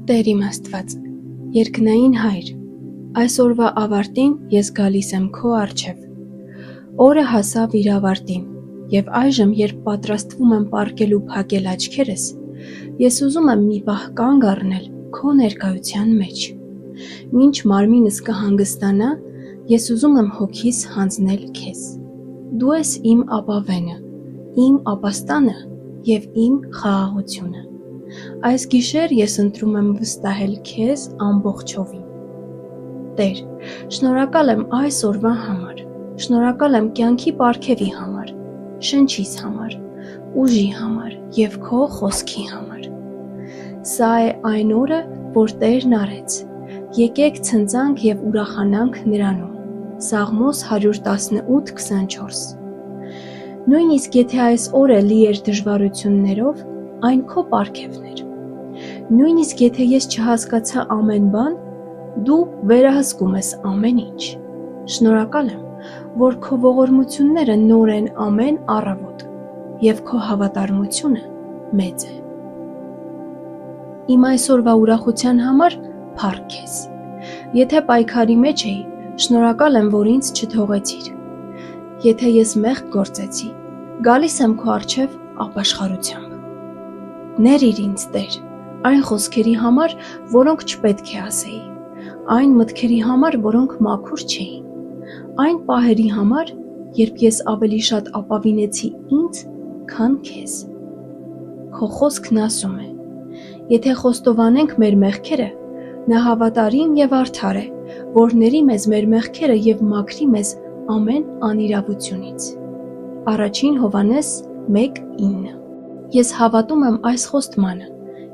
Տեր իմ Աստված, երկնային Հայր, այսօրվա ավարտին ես գալիս եմ քո առջև։ Օրը հասավ իր ավարտին, եւ այժմ, երբ պատրաստվում եմ պառկել ու փակել աչքերս, ես ուզում եմ մի պահ կանգ առնել քո ներկայության մեջ։ Մինչ մարմինս կհանգստանա, ես ուզում եմ հոգիս հանձնել քեզ։ Դու ես իմ ապավենը, իմ ապաստանը եւ իմ խաղաղությունը։ Այս գիշեր ես ընտրում եմ վստահել քեզ ամբողջովին։ Տեր, շնորհակալ եմ այս օրվա համար, շնորհակալ եմ կյանքի պարգևի համար, շնչիս համար, ուժի համար եւ քո խոսքի համար։ Սա է այն օրը, որ Տերն արեց։ Եկեք ցնծանք եւ ուրախանանք նրանում։ Սաղմոս 118:24։ Նույնիսկ եթե այս օրը լի էր դժվարություններով, այն քո պարգևն էր։ Նույնիսկ եթե ես չհասկացա ամեն բան, դու վերահսկում ես ամեն ինչ։ Շնորհակալ եմ, որ քո ողորմությունները նոր են ամեն առավոտ, եւ քո հավատարմությունը մեծ է։ Իմ այսօրվա ուրախության համար փառք քեզ։ Եթե պայքարի մեջ էի, շնորհակալ եմ, որ ինձ չթողեցիր։ Եթե ես մեղք գործեցի, գալիս եմ քո առջև ապաշխարությամբ։ Ներիր ինձ, Տեր, այն խոսքերի համար, որոնք չպետք է ասեի, այն մտքերի համար, որոնք մաքուր չէին, այն պահերի համար, երբ ես ավելի շատ ապավինեցի ինձ, քան քեզ։ Քո խոսքն ասում է. եթե խոստովանենք մեր մեղքերը, նա հավատարիմ եւ արդար է, որ ների մեզ մեր մեղքերը եւ մաքրի մեզ ամեն անիրավությունից։ Առաջին Հովհաննես 1:9։ Ես հավատում եմ այս խոստմանը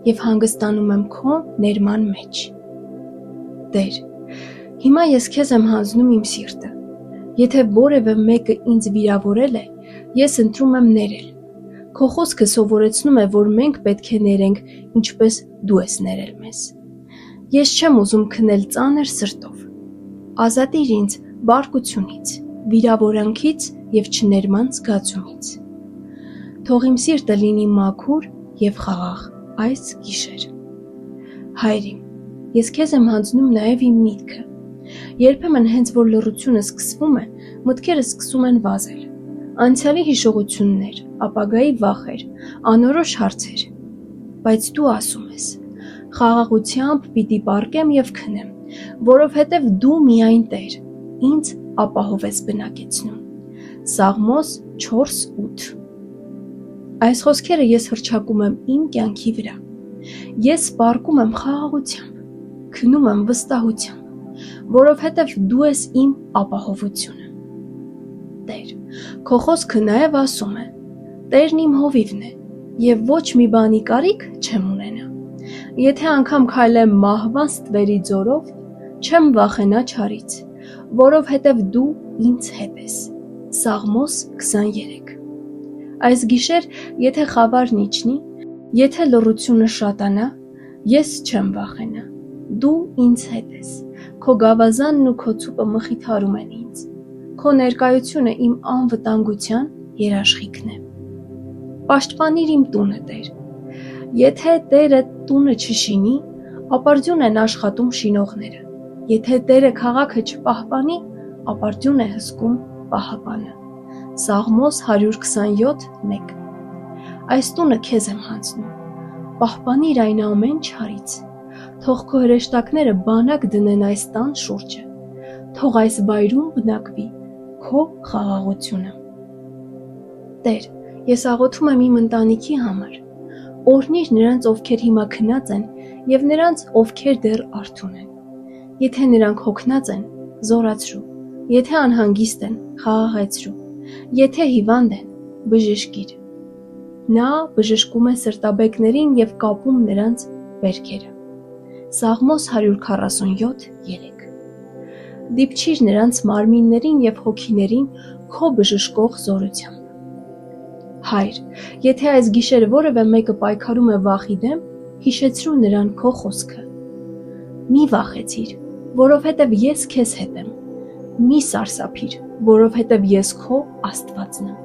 եւ հանգստանում եմ քո ներման մեջ։ Տեր, հիմա ես քեզ եմ հանձնում իմ սիրտը։ Եթե որևէ մեկը ինձ վիրավորել է, ես ընտրում եմ ներել։ Քո խոսքը սովորեցնում է, որ մենք պետք է ներենք, ինչպես դու ես ներել մեզ։ Ես չեմ ուզում քնել ծանր սրտով։ Ազատիր ինձ բարկությունից, վիրավորանքից եւ չներման զգացումից։ Թող իմ սիրտը լինի մաքուր եւ խաղաղ այս գիշեր։ Հայր իմ, ես քեզ եմ հանձնում նաեւ իմ միտքը։ Երբեմն հենց որ լռությունը սկսվում է, մտքերը սկսում են վազել։ Անցյալի հիշողություններ, ապագայի վախեր, անորոշ հարցեր։ Բայց դու ասում ես. խաղաղությամբ պիտի պառկեմ եւ քնեմ, որովհետեւ դու միայն Տեր, ինձ ապահով ես բնակեցնում։ Սաղմոս 4:8։ Այս խոսքերը ես հռչակում եմ իմ կյանքի վրա։ Ես պառկում եմ խաղաղությամբ, քնում եմ վստահությամբ, որովհետև դու ես իմ ապահովությունը։ Տեր, քո խոսքը նաև ասում է. Տերն իմ հովիվն է, եւ ոչ մի բանի կարիք չեմ ունենա։ Եթե անգամ քայլեմ մահվան ստվերի ձորով, չեմ վախենա չարից, որովհետև դու ինձ հետ ես։ Սաղմոս 23։ Այս գիշեր, եթե խավարն իջնի, եթե լռությունը շատանա, ես չեմ վախենա։ Դու ինձ հետ ես։ Քո գավազանն ու քո ցուպը մխիթարում են ինձ։ Քո ներկայությունը իմ անվտանգության երաշխիքն է։ Պաշտպանիր իմ տունը, Տեր։ Եթե Տերը տունը չշինի, ապարդյուն են աշխատում շինողները։ Եթե Տերը քաղաքը չպահպանի, ապարդյուն է հսկում պահապանը։ Սաղմոս 127:1։ Այս տունը քեզ եմ հանձնում։ Պահպանիր այն ամեն չարից։ Թող քո հրեշտակները բանակ դնեն այս տան շուրջը։ Թող այս բայրում բնակվի քո խաղաղությունը։ Տեր, ես աղոթում եմ իմ ընտանիքի համար։ Օրհնիր նրանց, ովքեր հիմա քնած են, եւ նրանց, ովքեր դեռ արթուն են։ Եթե նրանք հոգնած են, զորացրու։ Եթե անհանգիստ են, խաղաղեցրու։ Եթե հիվանդ են, բժշկիր։ Նա բժշկում է սրտաբեկներին եւ կապում նրանց վերքերը։ Սաղմոս 147:3։ Դիպչիր նրանց մարմիններին եւ հոգիներին քո բժշկող զորությամբ։ Հայր, եթե այս գիշեր որևէ մեկը պայքարում է վախի դեմ, հիշեցրու նրան քո խոսքը։ Մի վախեցիր, որովհետև ես քեզ հետ եմ։ Մի սարսափիր, որովհետև ես քո Աստվածն եմ։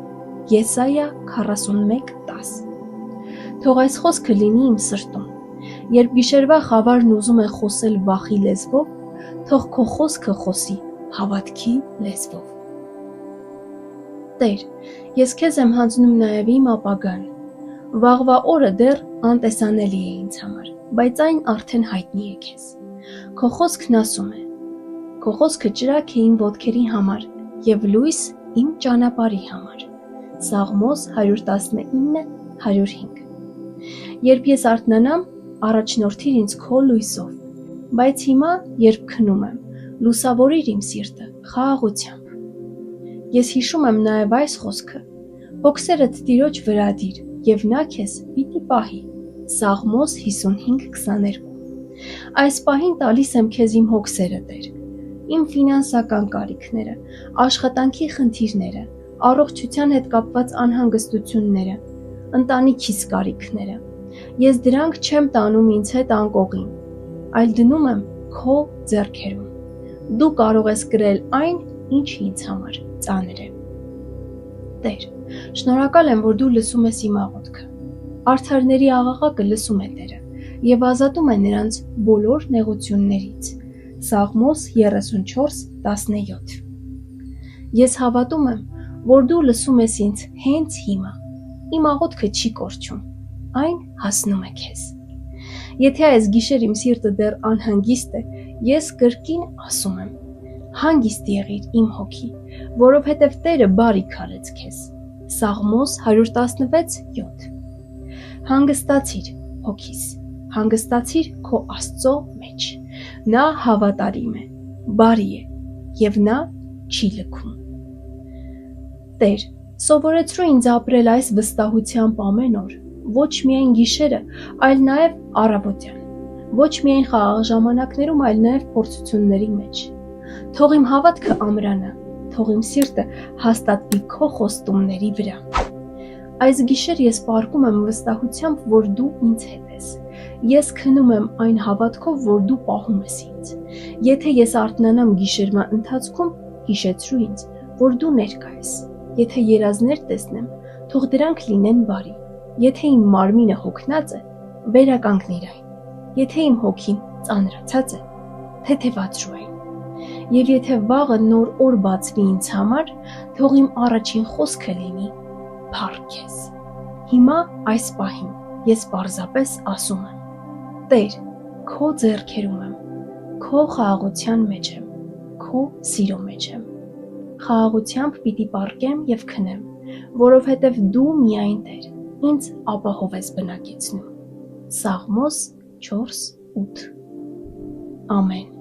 Եսայա 41:10։ Թող այս խոսքը լինի իմ սրտում։ Երբ գիշերվա խավարն ուզում է խոսել վախի լեզվով, թող քո խոսքը խոսի հավատքի լեզվով։ Տեր, ես քեզ եմ հանձնում նաև իմ ապագան։ Վաղվա օրը դեռ անտեսանելի է ինձ համար, բայց այն արդեն հայտնի է քեզ։ Քո խոսքն ասում է. քո խոսքը ճրագ է իմ ոտքերի համար և լույս իմ ճանապարհի համար։ Սաղմոս 119:105։ Երբ ես արթնանամ, առաջնորդիր ինձ քո լույսով, բայց հիմա, երբ քնում եմ, լուսավորիր իմ սիրտը խաղաղությամբ։ Ես հիշում եմ նաև այս խոսքը. հոգսերդ Տիրոջ վրա դիր, և նա քեզ պիտի պահի։ Սաղմոս 55:22։ Այս պահին տալիս եմ քեզ իմ հոգսերը, Տեր, իմ ֆինանսական կարիքները, աշխատանքի խնդիրները, առողջության հետ կապված անհանգստությունները, ընտանիքիս կարիքները։ Ես դրանք չեմ տանում ինձ հետ անկողին, այլ դնում եմ քո ձեռքերում։ Դու կարող ես կրել այն, ինչը ինձ համար ծանր է։ Տեր, շնորհակալ եմ, որ դու լսում ես իմ աղոթքը։ Արդարների աղաղակը լսում է Տերը և ազատում է նրանց բոլոր նեղություններից։ Սաղմոս 34:17։ Ես հավատում եմ, որ դու լսում ես ինձ հենց հիմա։ Իմ աղոթքը չի կորչում, այն հասնում է քեզ։ Եթե այս գիշեր իմ սիրտը դեռ անհանգիստ է, ես կրկին ասում եմ. հանգիստ եղիր իմ հոգի, որովհետև Տերը բարիք արեց քեզ։ Սաղմոս 116:7։ Հանգստացիր հոգիս, հանգստացիր քո Աստծո մեջ։ Նա հավատարիմ է, բարի է և նա չի լքում։ Տեր, սովորեցրու ինձ ապրել այս վստահությամբ ամեն օր, ոչ միայն գիշերը, այլ նաև առավոտյան, ոչ միայն խաղաղ ժամանակներում, այլ նաև փորձությունների մեջ։ Թող իմ հավատքը ամրանա, թող իմ սիրտը հաստատվի քո խոստումների վրա։ Այս գիշեր ես պառկում եմ վստահությամբ, որ դու ինձ հետ ես։ Ես քնում եմ այն հավատքով, որ դու պահում ես ինձ։ Եթե ես արթնանամ գիշերվա ընթացքում, հիշեցրու ինձ, որ դու ներկա ես։ Եթե երազներ տեսնեմ, թող դրանք լինեն բարի։ Եթե իմ մարմինը հոգնած է, վերականգնիր այն։ Եթե իմ հոգին ծանրացած է, թեթևացրու այն։ Եվ եթե վաղը նոր օր բացվի ինձ համար, թող իմ առաջին խոսքը լինի. փառք քեզ։ Հիմա այս պահին ես պարզապես ասում եմ. Տեր, քո ձեռքերում եմ, քո խաղաղության մեջ եմ, քո սիրո մեջ եմ։ Խաղաղությամբ պիտի պառկեմ և քնեմ, որովհետև դու միայն Տեր ինձ ապահով ես բնակեցնում։ Սաղմոս 4:8։ Ամեն։